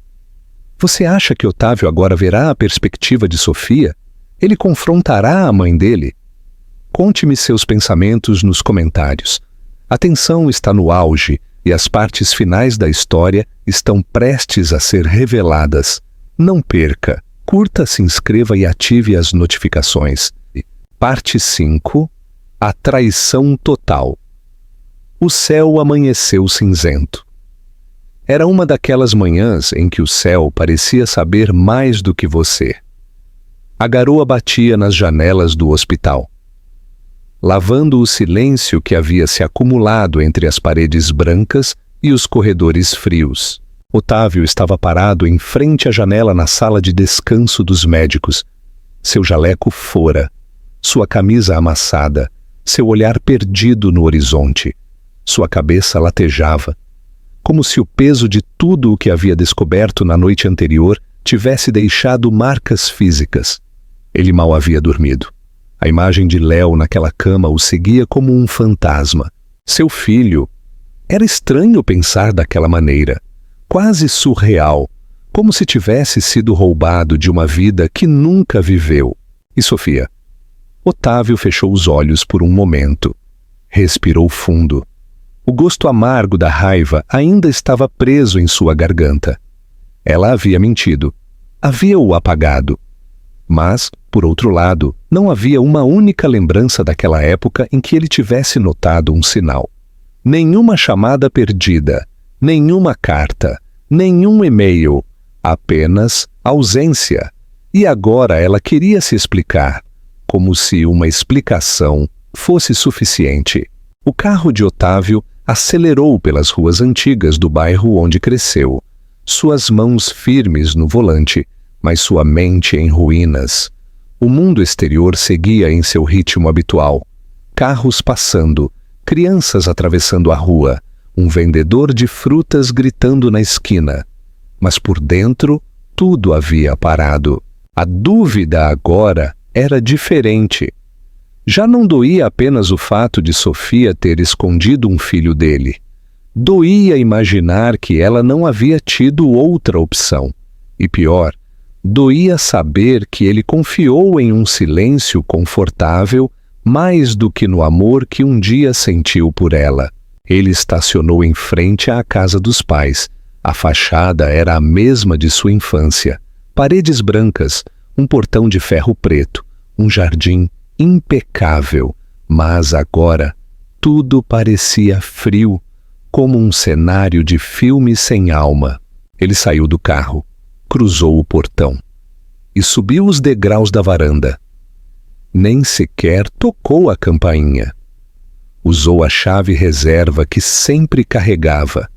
Você acha que Otávio agora verá a perspectiva de Sofia? Ele confrontará a mãe dele? Conte-me seus pensamentos nos comentários. A tensão está no auge e as partes finais da história estão prestes a ser reveladas. Não perca, curta, se inscreva e ative as notificações. Parte 5. A traição total. O céu amanheceu cinzento. Era uma daquelas manhãs em que o céu parecia saber mais do que você. A garoa batia nas janelas do hospital, lavando o silêncio que havia se acumulado entre as paredes brancas e os corredores frios. Otávio estava parado em frente à janela na sala de descanso dos médicos. Seu jaleco fora, sua camisa amassada, seu olhar perdido no horizonte. Sua cabeça latejava, como se o peso de tudo o que havia descoberto na noite anterior tivesse deixado marcas físicas. Ele mal havia dormido. A imagem de Léo naquela cama o seguia como um fantasma. Seu filho. Era estranho pensar daquela maneira, quase surreal, como se tivesse sido roubado de uma vida que nunca viveu. E Sofia? Otávio fechou os olhos por um momento. Respirou fundo. O gosto amargo da raiva ainda estava preso em sua garganta. Ela havia mentido. Havia-o apagado. Mas, por outro lado, não havia uma única lembrança daquela época em que ele tivesse notado um sinal. Nenhuma chamada perdida, nenhuma carta, nenhum e-mail, apenas ausência. E agora ela queria se explicar, como se uma explicação fosse suficiente. O carro de Otávio acelerou pelas ruas antigas do bairro onde cresceu, suas mãos firmes no volante, mas sua mente em ruínas. O mundo exterior seguia em seu ritmo habitual. Carros passando, crianças atravessando a rua, um vendedor de frutas gritando na esquina. Mas por dentro, tudo havia parado. A dúvida agora era diferente. Já não doía apenas o fato de Sofia ter escondido um filho dele. Doía imaginar que ela não havia tido outra opção. E pior, doía saber que ele confiou em um silêncio confortável mais do que no amor que um dia sentiu por ela. Ele estacionou em frente à casa dos pais. A fachada era a mesma de sua infância. Paredes brancas, um portão de ferro preto, um jardim impecável, mas agora tudo parecia frio, como um cenário de filme sem alma. Ele saiu do carro, cruzou o portão e subiu os degraus da varanda. Nem sequer tocou a campainha. Usou a chave reserva que sempre carregava,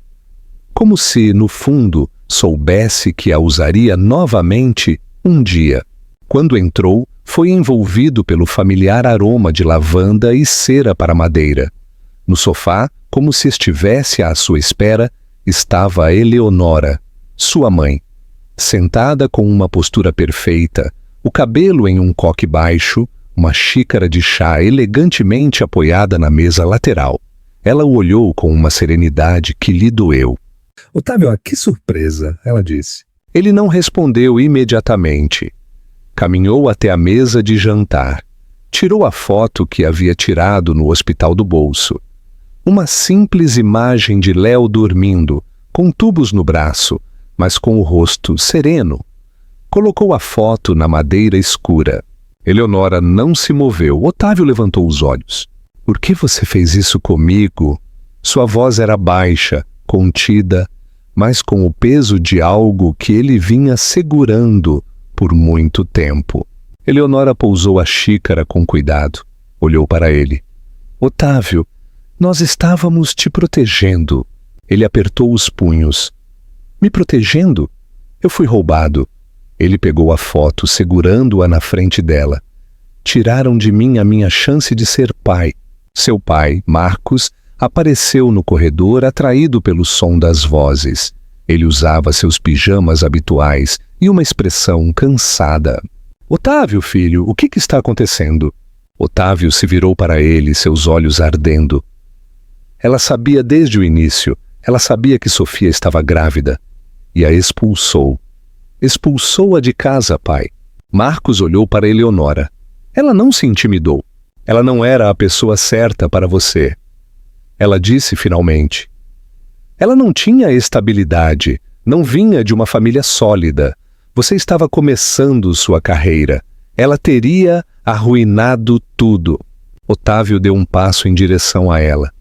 como se, no fundo, soubesse que a usaria novamente um dia. Quando entrou, foi envolvido pelo familiar aroma de lavanda e cera para madeira. No sofá, como se estivesse à sua espera, estava a Eleonora, sua mãe, sentada com uma postura perfeita, o cabelo em um coque baixo, uma xícara de chá elegantemente apoiada na mesa lateral. Ela o olhou com uma serenidade que lhe doeu. Otávio, que surpresa, ela disse. Ele não respondeu imediatamente. Caminhou até a mesa de jantar. Tirou a foto que havia tirado no hospital do bolso. Uma simples imagem de Léo dormindo, com tubos no braço, mas com o rosto sereno. Colocou a foto na madeira escura. Eleonora não se moveu. Otávio levantou os olhos. Por que você fez isso comigo? Sua voz era baixa, contida, mas com o peso de algo que ele vinha segurando por muito tempo. Eleonora pousou a xícara com cuidado. Olhou para ele. Otávio, nós estávamos te protegendo. Ele apertou os punhos. Me protegendo? Eu fui roubado. Ele pegou a foto, segurando-a na frente dela. Tiraram de mim a minha chance de ser pai. Seu pai, Marcos, apareceu no corredor atraído pelo som das vozes. Ele usava seus pijamas habituais e uma expressão cansada. Otávio, filho, o que está acontecendo? Otávio se virou para ele, seus olhos ardendo. Ela sabia desde o início. Ela sabia que Sofia estava grávida e a expulsou. Expulsou-a de casa, pai. Marcos olhou para Eleonora. Ela não se intimidou. Ela não era a pessoa certa para você. Ela disse finalmente. Ela não tinha estabilidade, não vinha de uma família sólida. Você estava começando sua carreira. Ela teria arruinado tudo. Otávio deu um passo em direção a ela.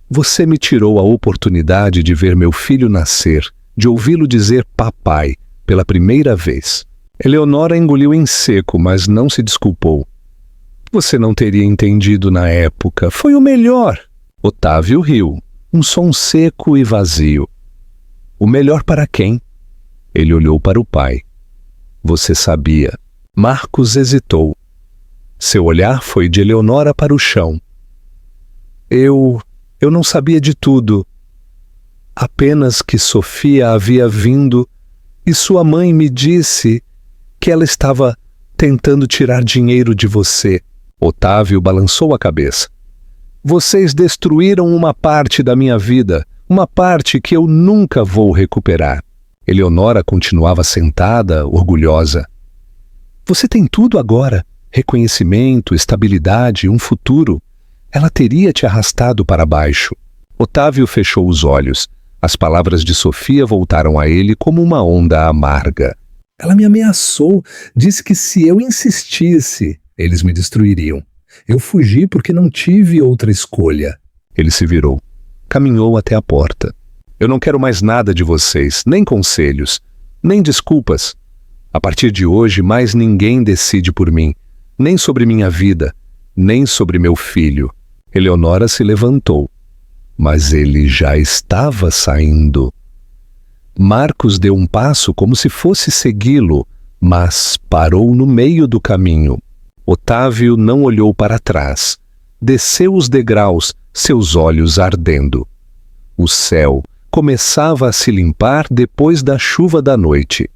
Você me tirou a oportunidade de ver meu filho nascer, de ouvi-lo dizer papai pela primeira vez. Eleonora engoliu em seco, mas não se desculpou. Você não teria entendido na época. Foi o melhor. Otávio riu, um som seco e vazio. O melhor para quem? Ele olhou para o pai. Você sabia. Marcos hesitou. Seu olhar foi de Eleonora para o chão. Eu não sabia de tudo. Apenas que Sofia havia vindo e sua mãe me disse que ela estava tentando tirar dinheiro de você. Otávio balançou a cabeça. Vocês destruíram uma parte da minha vida, uma parte que eu nunca vou recuperar. Eleonora continuava sentada, orgulhosa. Você tem tudo agora, reconhecimento, estabilidade, um futuro. Ela teria te arrastado para baixo. Otávio fechou os olhos. As palavras de Sofia voltaram a ele como uma onda amarga. Ela me ameaçou, disse que se eu insistisse, eles me destruiriam. Eu fugi porque não tive outra escolha. Ele se virou. Caminhou até a porta. Eu não quero mais nada de vocês, nem conselhos, nem desculpas. A partir de hoje, mais ninguém decide por mim, nem sobre minha vida, nem sobre meu filho. Eleonora se levantou. Mas ele já estava saindo. Marcos deu um passo como se fosse segui-lo, mas parou no meio do caminho. Otávio não olhou para trás. Desceu os degraus, seus olhos ardendo. O céu começava a se limpar depois da chuva da noite.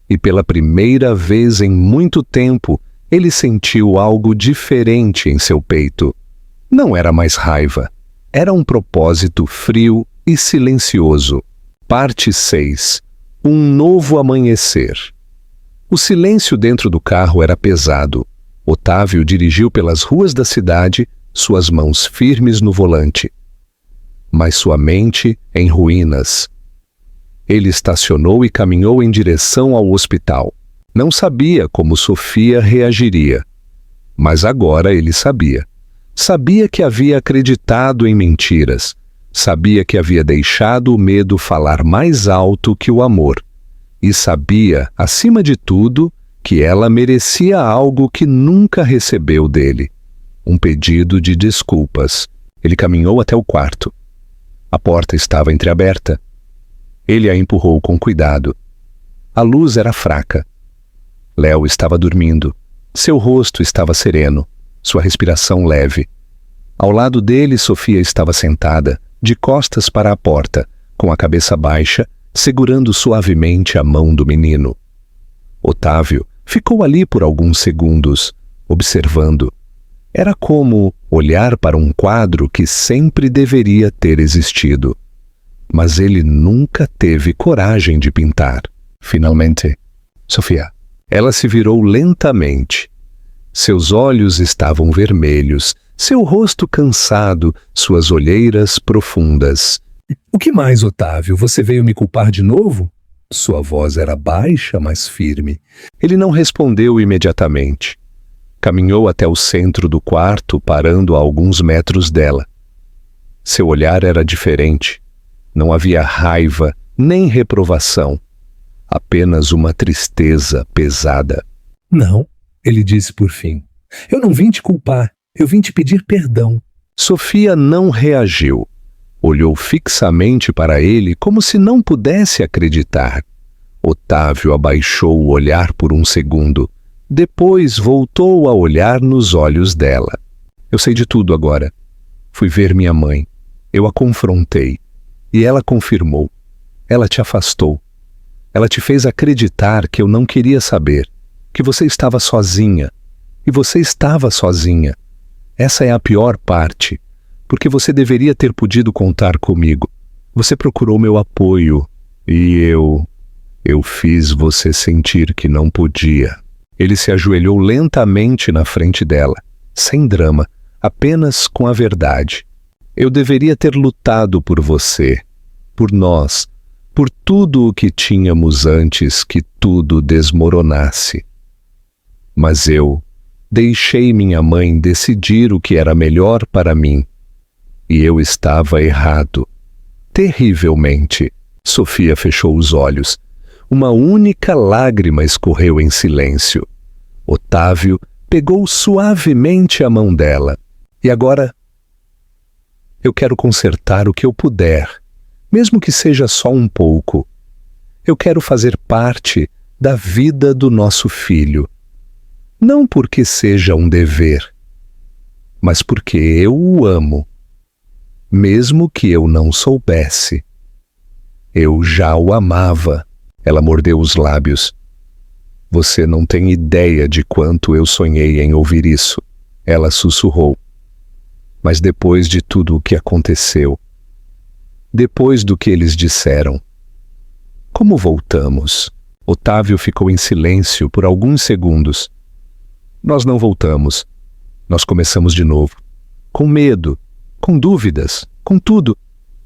E pela primeira vez em muito tempo, ele sentiu algo diferente em seu peito. Não era mais raiva. Era um propósito frio e silencioso. Parte 6. Um novo amanhecer. O silêncio dentro do carro era pesado. Otávio dirigiu pelas ruas da cidade, suas mãos firmes no volante. Mas sua mente em ruínas. Ele estacionou e caminhou em direção ao hospital. Não sabia como Sofia reagiria. Mas agora ele sabia. Sabia que havia acreditado em mentiras. Sabia que havia deixado o medo falar mais alto que o amor. E sabia, acima de tudo, que ela merecia algo que nunca recebeu dele. Um pedido de desculpas. Ele caminhou até o quarto. A porta estava entreaberta. Ele a empurrou com cuidado. A luz era fraca. Léo estava dormindo. Seu rosto estava sereno, sua respiração leve. Ao lado dele, Sofia estava sentada, de costas para a porta, com a cabeça baixa, segurando suavemente a mão do menino. Otávio ficou ali por alguns segundos, observando. Era como olhar para um quadro que sempre deveria ter existido. Mas ele nunca teve coragem de pintar. Finalmente, Sofia. Ela se virou lentamente. Seus olhos estavam vermelhos, seu rosto cansado, suas olheiras profundas. O que mais, Otávio? Você veio me culpar de novo? Sua voz era baixa, mas firme. Ele não respondeu imediatamente. Caminhou até o centro do quarto, parando a alguns metros dela. Seu olhar era diferente. Não havia raiva, nem reprovação. Apenas uma tristeza pesada. Não, ele disse por fim. Eu não vim te culpar, eu vim te pedir perdão. Sofia não reagiu. Olhou fixamente para ele como se não pudesse acreditar. Otávio abaixou o olhar por um segundo. Depois voltou a olhar nos olhos dela. Eu sei de tudo agora. Fui ver minha mãe. Eu a confrontei. E ela confirmou. Ela te afastou. Ela te fez acreditar que eu não queria saber, que você estava sozinha. E você estava sozinha. Essa é a pior parte, porque você deveria ter podido contar comigo. Você procurou meu apoio e eu fiz você sentir que não podia. Ele se ajoelhou lentamente na frente dela, sem drama, apenas com a verdade. Eu deveria ter lutado por você, por nós, por tudo o que tínhamos antes que tudo desmoronasse. Mas eu deixei minha mãe decidir o que era melhor para mim. E eu estava errado. Terrivelmente. Sofia fechou os olhos. Uma única lágrima escorreu em silêncio. Otávio pegou suavemente a mão dela. E agora? Eu quero consertar o que eu puder, mesmo que seja só um pouco. Eu quero fazer parte da vida do nosso filho. Não porque seja um dever, mas porque eu o amo. Mesmo que eu não soubesse. Eu já o amava. Ela mordeu os lábios. Você não tem ideia de quanto eu sonhei em ouvir isso. Ela sussurrou. Mas depois de tudo o que aconteceu, depois do que eles disseram, como voltamos? Otávio ficou em silêncio por alguns segundos. Nós não voltamos. Nós começamos de novo. Com medo, com dúvidas, com tudo.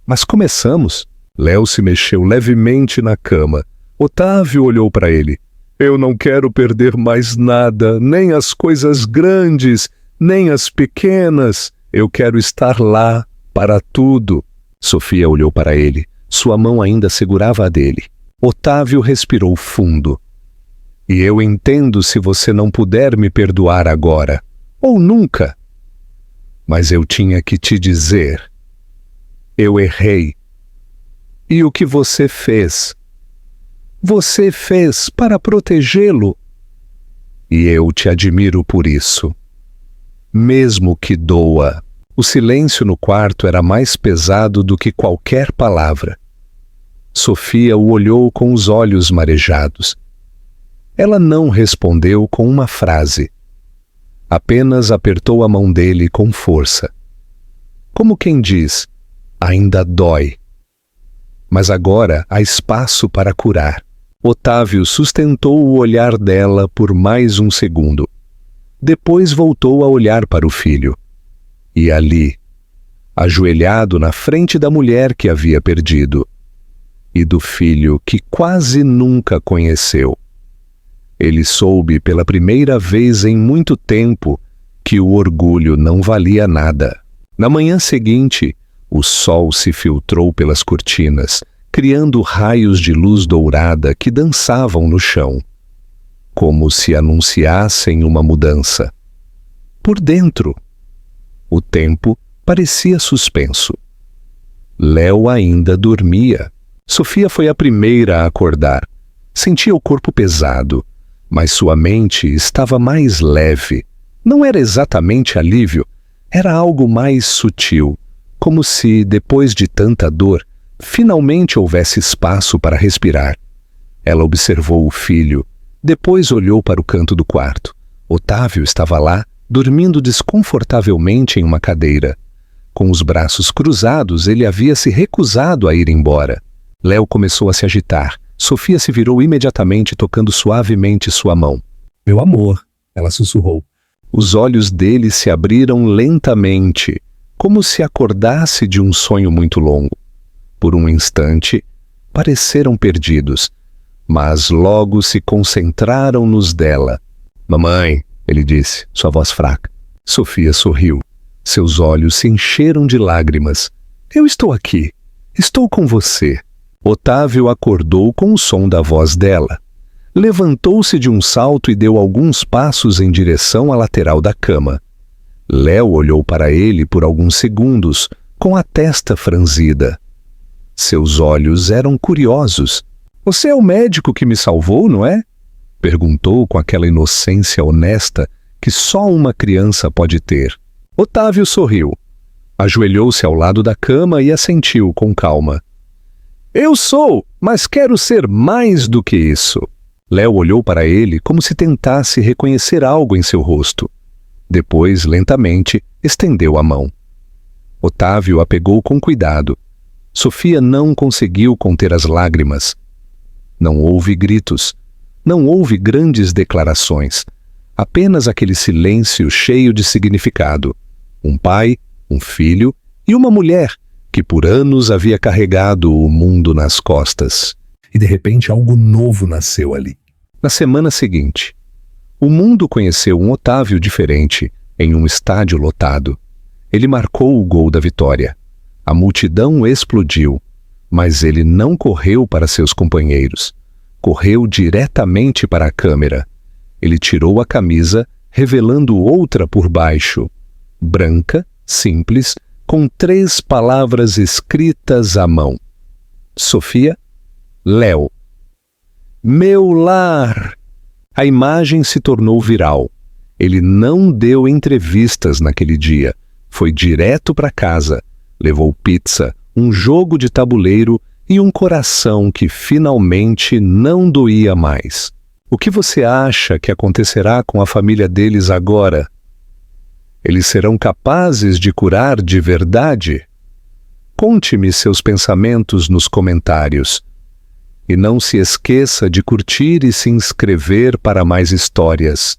Mas começamos. Léo se mexeu levemente na cama. Otávio olhou para ele. Eu não quero perder mais nada, nem as coisas grandes, nem as pequenas. Eu quero estar lá para tudo. Sofia olhou para ele. Sua mão ainda segurava a dele. Otávio respirou fundo. E eu entendo se você não puder me perdoar agora, ou nunca. Mas eu tinha que te dizer. Eu errei. E o que você fez? Você fez para protegê-lo. E eu te admiro por isso. Mesmo que doa. O silêncio no quarto era mais pesado do que qualquer palavra. Sofia o olhou com os olhos marejados. Ela não respondeu com uma frase. Apenas apertou a mão dele com força. Como quem diz, ainda dói. Mas agora há espaço para curar. Otávio sustentou o olhar dela por mais um segundo. Depois voltou a olhar para o filho. E ali, ajoelhado na frente da mulher que havia perdido, e do filho que quase nunca conheceu, ele soube pela primeira vez em muito tempo que o orgulho não valia nada. Na manhã seguinte, o sol se filtrou pelas cortinas, criando raios de luz dourada que dançavam no chão, como se anunciassem uma mudança. Por dentro, o tempo parecia suspenso. Léo ainda dormia. Sofia foi a primeira a acordar. Sentia o corpo pesado, mas sua mente estava mais leve. Não era exatamente alívio, era algo mais sutil, como se, depois de tanta dor, finalmente houvesse espaço para respirar. Ela observou o filho, depois olhou para o canto do quarto. Otávio estava lá, dormindo desconfortavelmente em uma cadeira. Com os braços cruzados, ele havia se recusado a ir embora. Léo começou a se agitar. Sofia se virou imediatamente, tocando suavemente sua mão. Meu amor, ela sussurrou. Os olhos dele se abriram lentamente, como se acordasse de um sonho muito longo. Por um instante, pareceram perdidos, mas logo se concentraram nos dela. Mamãe, ele disse, sua voz fraca. Sofia sorriu. Seus olhos se encheram de lágrimas. Eu estou aqui. Estou com você. Otávio acordou com o som da voz dela. Levantou-se de um salto e deu alguns passos em direção à lateral da cama. Léo olhou para ele por alguns segundos, com a testa franzida. Seus olhos eram curiosos. Você é o médico que me salvou, não é? Perguntou com aquela inocência honesta que só uma criança pode ter. Otávio sorriu. Ajoelhou-se ao lado da cama e assentiu com calma. Eu sou, mas quero ser mais do que isso. Léo olhou para ele como se tentasse reconhecer algo em seu rosto. Depois, lentamente, estendeu a mão. Otávio a pegou com cuidado. Sofia não conseguiu conter as lágrimas. Não houve gritos. Não houve grandes declarações. Apenas aquele silêncio cheio de significado. Um pai, um filho e uma mulher que por anos havia carregado o mundo nas costas. E de repente algo novo nasceu ali. Na semana seguinte, o mundo conheceu um Otávio diferente em um estádio lotado. Ele marcou o gol da vitória. A multidão explodiu, mas ele não correu para seus companheiros. Correu diretamente para a câmera. Ele tirou a camisa, revelando outra por baixo. Branca, simples, com 3 palavras escritas à mão. Sofia, Léo. Meu lar! A imagem se tornou viral. Ele não deu entrevistas naquele dia. Foi direto para casa. Levou pizza, um jogo de tabuleiro e um coração que finalmente não doía mais. O que você acha que acontecerá com a família deles agora? Eles serão capazes de curar de verdade? Conte-me seus pensamentos nos comentários. E não se esqueça de curtir e se inscrever para mais histórias.